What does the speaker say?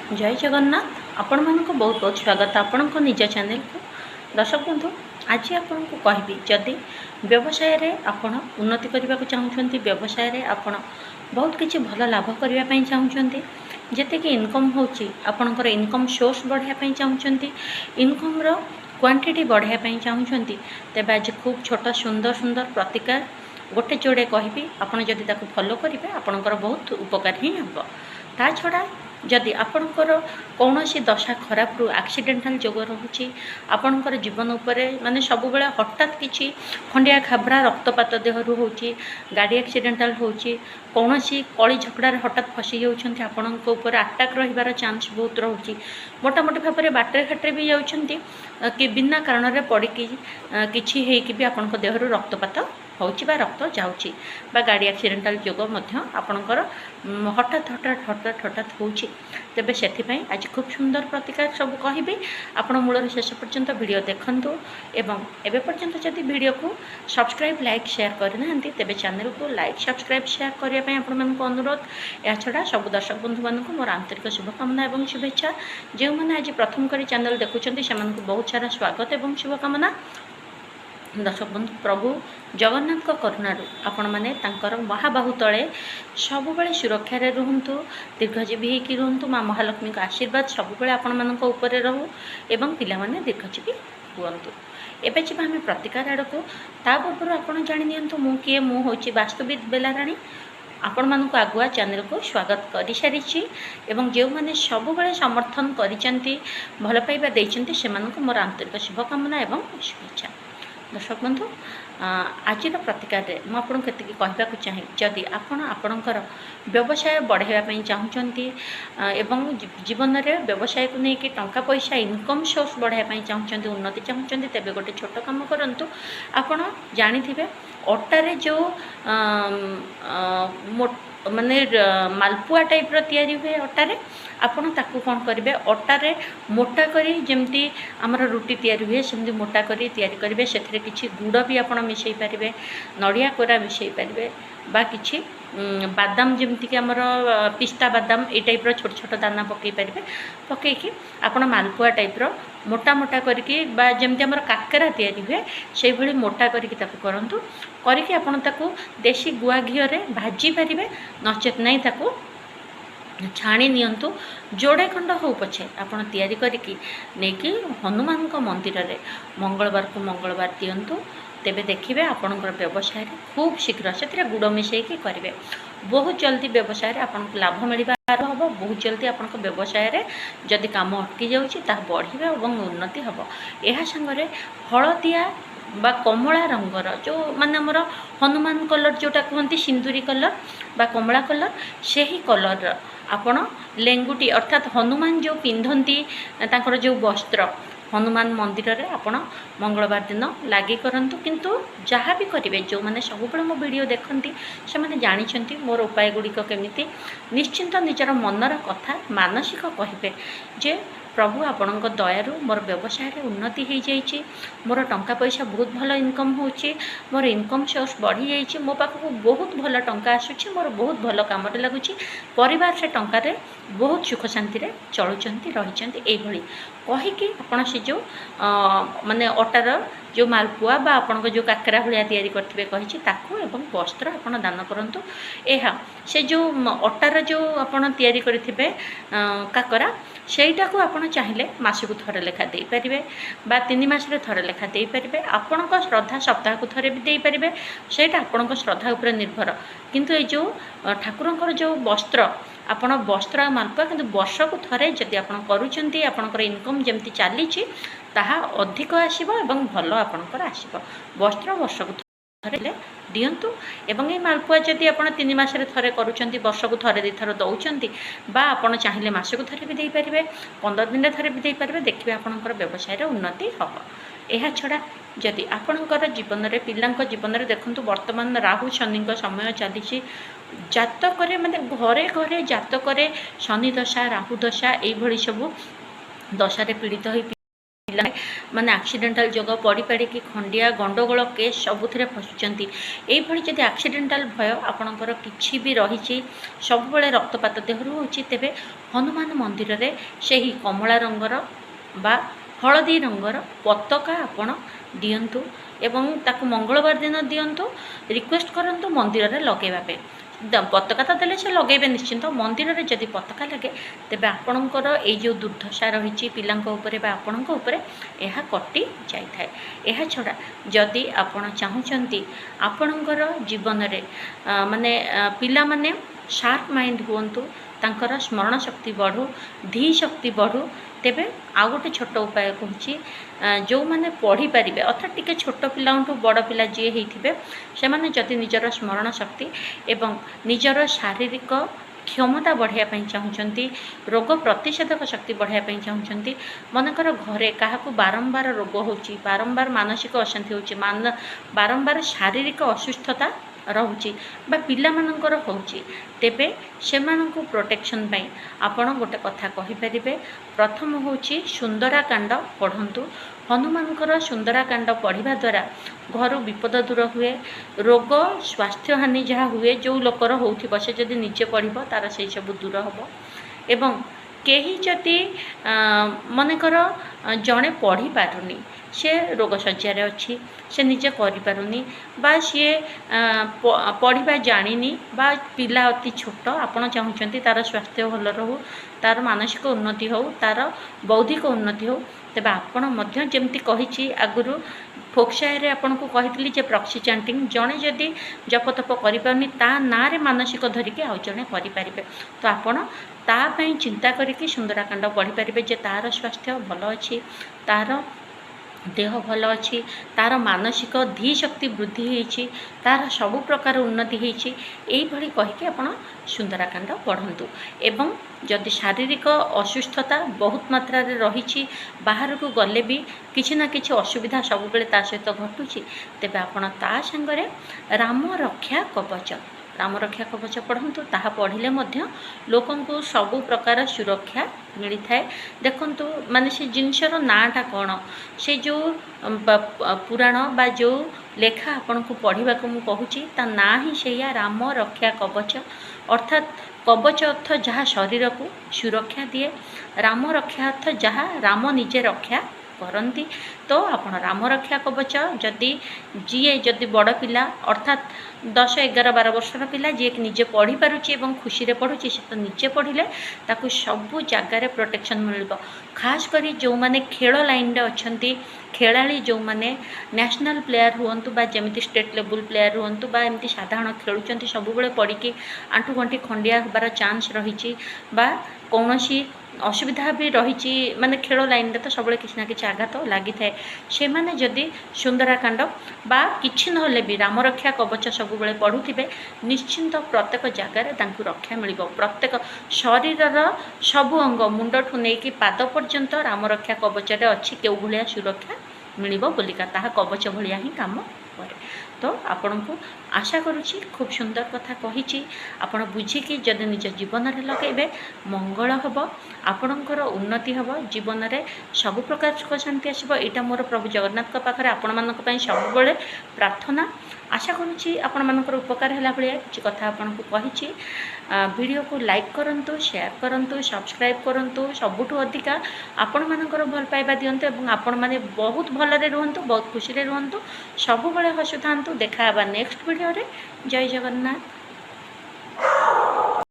जय जगन्नाथ। आपण मानक बहुत बहुत स्वागत आपण को निज चैनल को। दर्शक बंधु, आज आपण को कहबी जदि व्यवसाय रे आपण उन्नति करने को चाहते, व्यवसाय रे आपण बहुत किसी भल लाभ करने चाहते, जैसे कि इनकम होची आपणकर इनकम सोर्स बढ़ाई चाहते, इनकम रो क्वांटिटी बढ़ाई चाहते, तेज आज खूब छोट सुंदर सुंदर प्रतिकार गोटे जोड़े कहबी आपड़ जदि फॉलो करेंगे आपणकर बहुत उपकार ही हम। ता छड़ा जदि आपणकर कौन दशा खराब रू एक्सीडेंटाल जोग रोचे आपणकर जीवन उपरे माने सब बेले हठात किसी खंडिया खाबरा रक्तपात देहरु होची, गाड़ी एक्सीडेंटाल होची, कौन कली झगड़ार हठात फसी जाऊँच आपण अटैक रही चांस बहुत रोचे। मोटामोटी भाव में बाटर घाटे भी जाऊँच कि बिना कारण पड़ी कि भी आपण देहरु रक्तपात होची बा रक्त जाऊँगी बा गाड़ी एक्सीडेंटाल जोग आपणकर हठात हठात हठात हठात होची। तेबे से आज खूब सुंदर प्रतिकार सब कहबी आपण मूल शेष पर्यंत वीडियो देखंतु एवं एबे पर्यंत जदि वीडियो को सब्सक्राइब लाइक शेयर करना तेबे चैनल को लाइक सब्सक्राइब शेयर करने आपण मानक अनुरोध। या छड़ा सब दर्शक बंधु मानक मोर आंतरिक शुभकामना एवं शुभेच्छा। जो मैंने आज प्रथम करी चैनल देखुं से बहुत सारा स्वागत एवं शुभकामना। दर्शक बंधु, प्रभु जगन्नाथ करुणारू आपण मैंने महाबाहु तले सब सुरक्षा रुहतु, दीर्घजीवी होकर रुहतु। माँ महालक्ष्मी का आशीर्वाद सब आपण मान रहू एवं पिला माने दीर्घजीवी हुअन्तु। एबे जी आम प्रतिकार आड़ को ता पूर्व आपड़ जाणी नियंतु मु किए मु होची वास्तुविद बेलाराणी। आपण मानक आगुआ चैनल को स्वागत कर सारी एवं जो मैंने सब समर्थन करिसेंती भल पाइबा देइसेंती सेमानक मोर आंतरिक शुभकामना एवं शुभेच्छा। दर्शक बंधु, आज प्रतिकार में मुझे कहवाक चाहे जदि आपणकर व्यवसाय बढ़ाई चाहते एवं जीवन में व्यवसाय को लेकिन टंका पैसा इनकम सोर्स बढ़ाई चाहते, उन्नति चाहते, तेज गोटे छोट कम करूँ। आपड़ जानी अटारे जो माने मालपुआ टाइप तैयारी हुए अटारे आपण ताकू कौन करेंगे अटारे मोटा करी जमती आमर रुटी तैयारी हुए सेमती मोटा करी तैयारी करेंगे। से किसी गुड़ भी आप मिसई पारे, नड़िया कोरा मिसई पारे बा किसी बादाम जमती आमर पिस्ता बादाम ये टाइप छोट छोट दाना पकई पारे, पकईकि आप मालपुआ टाइप मोटा मोटा करके बा जमती आमर काकेरा तैयारी हुए से भली मोटा करके करतु करके आपन ताकू देशी गुआ घी भाजी पारे, नचेत नहीं ताकू छाणी नियंतु। जोड़े खंड हो पछे आपन तैयारी करके नेकी हनुमान मंदिर रे मंगलवार को मंगलवार दियंतु। तेबे देखिए आपणकर व्यवसाय खूब शीघ्र से गुड़ मिसेकी करेंगे, बहुत जल्दी व्यवसाय आपन लाभ मिलबार हम। बहुत जल्दी आपन व्यवसाय रे जदि काम अटकी जाउची ता बढ़िबे एवं उन्नति हम। यह संगे हलदिया बा कमला रंगर जो माने हमर हनुमान कलर जोटा कहते सिंदूरी कलर बा कमला कलर से ही कलर आपण लेंगुटी अर्थात हनुमान जो पिंधती तांकर जो वस्त्र हनुमान मंदिर रे आपण मंगलवार दिन लगे करंतु। किंतु जहाँ भी करेंगे जो मैंने सब मो वीडियो देखती से मैंने जानी मोर उपाय गुड़िक केमिति निश्चिंत निजर मनर कथा मानसिक कहे जे प्रभु आपण दयारू मोर व्यवसाय उन्नति हो जाइए, मोर टंका पैसा बहुत भल इनकम होची, मोर इनकम सोर्स बढ़ी जाइए, मो पाखक बहुत भल टंका आसूची, मोर बहुत भल काम लगुच, परिवार से टंकार बहुत सुख शांति चलुंट रही कहीकि आपड़ से जो माने अटार जो मालपुआ बा आपण जो काकरा भाया तैयारी करते कही एवं वस्त्र आपड़ दान करूँ। यह से जो अटार जो आपड़ तैयारी करेंगे काकरा सेटा को आपड़ चाहिए मसक थरे लेखा दे पारे बा 3 मासरे थरे लेखा दे पारे। आपण श्रद्धा सप्ताह को थरे भी दे पारे, सेटा आपण श्रद्धा उपर निर्भर। किंतु ये जो ठाकुरंकर जो वस्त्र आपण वस्त्र मालपुआ किंतु वर्ष को थरे जदि आपण करूछंती आपणकर इनकम जमती चली ताहा अधिक आसीबो एवं भल आपणकर आसीबो। वस्त्र वर्ष को थरे दियंतु एवं ये मालपुआ जदि आप 3 मासरे थरे करूछंती वर्ष को थरे 2 थर दौरान बा आपड़ चाहिए मसक थरे भी दे पारे, 15 दिन थरे भी दे पारे। देखिए आपणकर व्यवसाय उन्नति हम। यह छड़ा जदि आपणकर जीवन में पिला जीवन में देखूँ वर्तमान राहु शनि समय चली जातक माने घरे घरे जातक शनि दशा राहु दशा ये सब दशा पीड़ित हो ପିଲା ମାନେ ଆକ୍ସିडेଣ୍ଟାଲ ଯୋଗ ପଡ଼ିପାଡ଼ିକି ଖଣ୍ଡିଆ ଗଣ୍ଡଗୋଳ କେସ୍ ସବୁଥିରେ ଫସୁଛନ୍ତି। ଏଇଭଳି ଯଦି ଆକ୍ସିଡେଣ୍ଟାଲ ଭୟ ଆପଣଙ୍କର କିଛି ବି ରହିଛି, ସବୁବେଳେ ରକ୍ତପାତ ଦେହରୁ ହେଉଛି, ତେବେ ହନୁମାନ ମନ୍ଦିରରେ ସେହି କମଳା ରଙ୍ଗର ବା ହଳଦୀ ରଙ୍ଗର ପତାକା ଆପଣ ଦିଅନ୍ତୁ ଏବଂ ତାକୁ ମଙ୍ଗଳବାର ଦିନ ଦିଅନ୍ତୁ। ରିକ୍ୱେଷ୍ଟ କରନ୍ତୁ ମନ୍ଦିରରେ ଲଗାଇବା ପାଇଁ। ପତାକା ତ ଦେଲେ ସେ ଲଗାଇବେ ନିଶ୍ଚିନ୍ତ। ମନ୍ଦିରରେ ଯଦି ପତାକା ଲାଗେ ତେବେ ଆପଣଙ୍କର ଏଇ ଯେଉଁ ଦୁର୍ଦ୍ଦଶା ରହିଛି ପିଲାଙ୍କ ଉପରେ ବା ଆପଣଙ୍କ ଉପରେ, ଏହା କଟି ଯାଇଥାଏ। ଏହା ଛଡ଼ା ଯଦି ଆପଣ ଚାହୁଁଛନ୍ତି ଆପଣଙ୍କର ଜୀବନରେ ମାନେ ପିଲାମାନେ ସାର୍ପ ମାଇଣ୍ଡ ହୁଅନ୍ତୁ, ତାଙ୍କର ସ୍ମରଣ ଶକ୍ତି ବଢ଼ୁ, ଧୀ ଶକ୍ତି ବଢ଼ୁ, ତେବେ ଆଉ ଗୋଟେ ଛୋଟ ଉପାୟ କହୁଛି। ଯେଉଁମାନେ ପଢ଼ିପାରିବେ ଅର୍ଥାৎ ଟିକେ ଛୋଟ ପିଲାଙ୍କଠୁ ବଡ଼ ପିଲା ଯିଏ ହେଇଥିବେ, ସେମାନେ ଯଦି ନିଜର ସ୍ମରଣ ଶକ୍ତି ଏବଂ ନିଜର ଶାରୀରିକ କ୍ଷମତା ବଢ଼ାଇବା ପାଇଁ ଚାହୁଁଛନ୍ତି, ରୋଗ ପ୍ରତିଷେଧକ ଶକ୍ତି ବଢ଼ାଇବା ପାଇଁ ଚାହୁଁଛନ୍ତି, ମନେକର ଘରେ କାହାକୁ ବାରମ୍ବାର ରୋଗ ହେଉଛି, ବାରମ୍ବାର ମାନସିକ ଅଶାନ୍ତି ହେଉଛି, ବାରମ୍ବାର ଶାରୀରିକ ଅସୁସ୍ଥତା ରହୁଛି ବା ପିଲାମାନଙ୍କର ହେଉଛି, ତେବେ ସେମାନଙ୍କୁ ପ୍ରୋଟେକ୍ସନ୍ ପାଇଁ ଆପଣ ଗୋଟେ କଥା କହିପାରିବେ। ପ୍ରଥମ ହେଉଛି ସୁନ୍ଦରାକାଣ୍ଡ ପଢ଼ନ୍ତୁ। ହନୁମାନଙ୍କର ସୁନ୍ଦରାକାଣ୍ଡ ପଢ଼ିବା ଦ୍ୱାରା ଘରୁ ବିପଦ ଦୂର ହୁଏ, ରୋଗ ସ୍ୱାସ୍ଥ୍ୟହାନି ଯାହା ହୁଏ, ଯେଉଁ ଲୋକର ହେଉଥିବ ସେ ଯଦି ନିଜେ ପଢ଼ିବ ତାର ସେଇ ସବୁ ଦୂର ହେବ। ଏବଂ କେହି ଯଦି ମନେକର ଜଣେ ପଢ଼ିପାରୁନି, ସେ ରୋଗ ଶଯ୍ୟାରେ ଅଛି, ସେ ନିଜେ କରିପାରୁନି ବା ସିଏ ପଢ଼ିବା ଜାଣିନି ବା ପିଲା ଅତି ଛୋଟ, ଆପଣ ଚାହୁଁଛନ୍ତି ତାର ସ୍ୱାସ୍ଥ୍ୟ ଭଲ ରହୁ, ତାର ମାନସିକ ଉନ୍ନତି ହେଉ, ତାର ବୌଦ୍ଧିକ ଉନ୍ନତି ହେଉ, ତେବେ ଆପଣ ମଧ୍ୟ ଯେମିତି କହିଛି ଆଗରୁ ଫୋକ୍ସାୟରେ ଆପଣଙ୍କୁ କହିଥିଲି ଯେ ପ୍ରକ୍ସି ଚାଣ୍ଟିଂ, ଜଣେ ଯଦି ଜପତପ କରିପାରୁନି ତା ନାଁରେ ମାନସିକ ଧରିକି ଆଉ ଜଣେ କରିପାରିବେ। ତ ଆପଣ ତା ପାଇଁ ଚିନ୍ତା କରିକି ସୁନ୍ଦରାକାଣ୍ଡ ପଢ଼ିପାରିବେ ଯେ ତାର ସ୍ୱାସ୍ଥ୍ୟ ଭଲ ଅଛି, ତାର ଦେହ ଭଲ ଅଛି, ତାର ମାନସିକ ଧୀ ଶକ୍ତି ବୃଦ୍ଧି ହେଇଛି, ତାର ସବୁ ପ୍ରକାର ଉନ୍ନତି ହେଇଛି, ଏଇଭଳି କହିକି ଆପଣ ସୁନ୍ଦରାକାଣ୍ଡ ପଢ଼ନ୍ତୁ। ଏବଂ ଯଦି ଶାରୀରିକ ଅସୁସ୍ଥତା ବହୁତ ମାତ୍ରାରେ ରହିଛି, ବାହାରକୁ ଗଲେ ବି କିଛି ନା କିଛି ଅସୁବିଧା ସବୁବେଳେ ତା ସହିତ ଘଟୁଛି, ତେବେ ଆପଣ ତା ସାଙ୍ଗରେ ରାମ ରକ୍ଷା କବଚ, ରାମ ରକ୍ଷା କବଚ ପଢ଼ନ୍ତୁ। ତାହା ପଢ଼ିଲେ ମଧ୍ୟ ଲୋକଙ୍କୁ ସବୁ ପ୍ରକାର ସୁରକ୍ଷା ମିଳିଥାଏ। ଦେଖନ୍ତୁ ମାନେ ସେ ଜିନିଷର ନାଁଟା କ'ଣ, ସେ ଯେଉଁ ପୁରାଣ ବା ଯେଉଁ ଲେଖା ଆପଣଙ୍କୁ ପଢ଼ିବାକୁ ମୁଁ କହୁଛି ତା ନାଁ ହିଁ ସେଇଆ, ରାମ ରକ୍ଷା କବଚ। ଅର୍ଥାତ୍ କବଚ ଅର୍ଥ ଯାହା ଶରୀରକୁ ସୁରକ୍ଷା ଦିଏ, ରାମ ରକ୍ଷା ଅର୍ଥ ଯାହା ରାମ ନିଜେ ରକ୍ଷା କରନ୍ତି। ତ ଆପଣ ରାମ ରକ୍ଷା କବଚ ଯଦି ବଡ଼ ପିଲା ଅର୍ଥାତ୍ 10, 11, 12 ବର୍ଷର ପିଲା ଯିଏକି ନିଜେ ପଢ଼ିପାରୁଛି ଏବଂ ଖୁସିରେ ପଢ଼ୁଛି, ସେ ତ ନିଜେ ପଢ଼ିଲେ ତାକୁ ସବୁ ଜାଗାରେ ପ୍ରୋଟେକ୍ସନ୍ ମିଳିବ। ଖାସ୍ କରି ଯେଉଁମାନେ ଖେଳ ଲାଇନ୍ରେ ଅଛନ୍ତି, ଖେଳାଳି ଯେଉଁମାନେ ନ୍ୟାସନାଲ୍ ପ୍ଲେୟାର ହୁଅନ୍ତୁ ବା ଯେମିତି ଷ୍ଟେଟ୍ ଲେବୁଲ୍ ପ୍ଲେୟାର ହୁଅନ୍ତୁ ବା ଏମିତି ସାଧାରଣ ଖେଳୁଛନ୍ତି, ସବୁବେଳେ ପଡ଼ିକି ଆଣ୍ଠୁଗଣ୍ଠି ଖଣ୍ଡିଆ ହେବାର ଚାନ୍ସ ରହିଛି ବା କୌଣସି ଅସୁବିଧା ବି ରହିଛି, ମାନେ ଖେଳ ଲାଇନ୍ରେ ତ ସବୁବେଳେ କିଛି ନା କିଛି ଆଘାତ ଲାଗିଥାଏ, ସେମାନେ ଯଦି ସୁନ୍ଦରାକାଣ୍ଡ ବା କିଛି ନହେଲେ ବି ରାମରକ୍ଷା କବଚ ସବୁବେଳେ ପଢ଼ୁଥିବେ, ନିଶ୍ଚିନ୍ତ ପ୍ରତ୍ୟେକ ଜାଗାରେ ତାଙ୍କୁ ରକ୍ଷା ମିଳିବ। ପ୍ରତ୍ୟେକ ଶରୀରର ସବୁ ଅଙ୍ଗ ମୁଣ୍ଡଠୁ ନେଇକି ପାଦ ପର୍ଯ୍ୟନ୍ତ ରାମରକ୍ଷା କବଚରେ ଅଛି କେଉଁ ଭଳିଆ ସୁରକ୍ଷା ମିଳିବ ବୋଲିକା, ତାହା କବଚ ଭଳିଆ ହିଁ କାମ କରେ। ତ ଆପଣଙ୍କୁ ଆଶା କରୁଛି ଖୁବ୍ ସୁନ୍ଦର କଥା କହିଛି, ଆପଣ ବୁଝିକି ଯଦି ନିଜ ଜୀବନରେ ଲଗାଇବେ ମଙ୍ଗଳ ହେବ, ଆପଣଙ୍କର ଉନ୍ନତି ହେବ, ଜୀବନରେ ସବୁ ପ୍ରକାର ସୁଖ ଶାନ୍ତି ଆସିବ। ଏଇଟା ମୋର ପ୍ରଭୁ ଜଗନ୍ନାଥଙ୍କ ପାଖରେ ଆପଣମାନଙ୍କ ପାଇଁ ସବୁବେଳେ ପ୍ରାର୍ଥନା। ଆଶା କରୁଛି ଆପଣମାନଙ୍କର ଉପକାର ହେଲା ଭଳିଆ କିଛି କଥା ଆପଣଙ୍କୁ କହିଛି। ଭିଡ଼ିଓକୁ ଲାଇକ୍ କରନ୍ତୁ, ସେୟାର କରନ୍ତୁ, ସବସ୍କ୍ରାଇବ୍ କରନ୍ତୁ, ସବୁଠୁ ଅଧିକା ଆପଣମାନଙ୍କର ଭଲ ପାଇବା ଦିଅନ୍ତୁ ଏବଂ ଆପଣମାନେ ବହୁତ ଭଲରେ ରୁହନ୍ତୁ, ବହୁତ ଖୁସିରେ ରୁହନ୍ତୁ, ସବୁବେଳେ ହସୁଥାନ୍ତୁ। ଦେଖା ହେବା ନେକ୍ସଟ ଭିଡ଼ିଓରେ। ଜୟ ଜଗନ୍ନାଥ।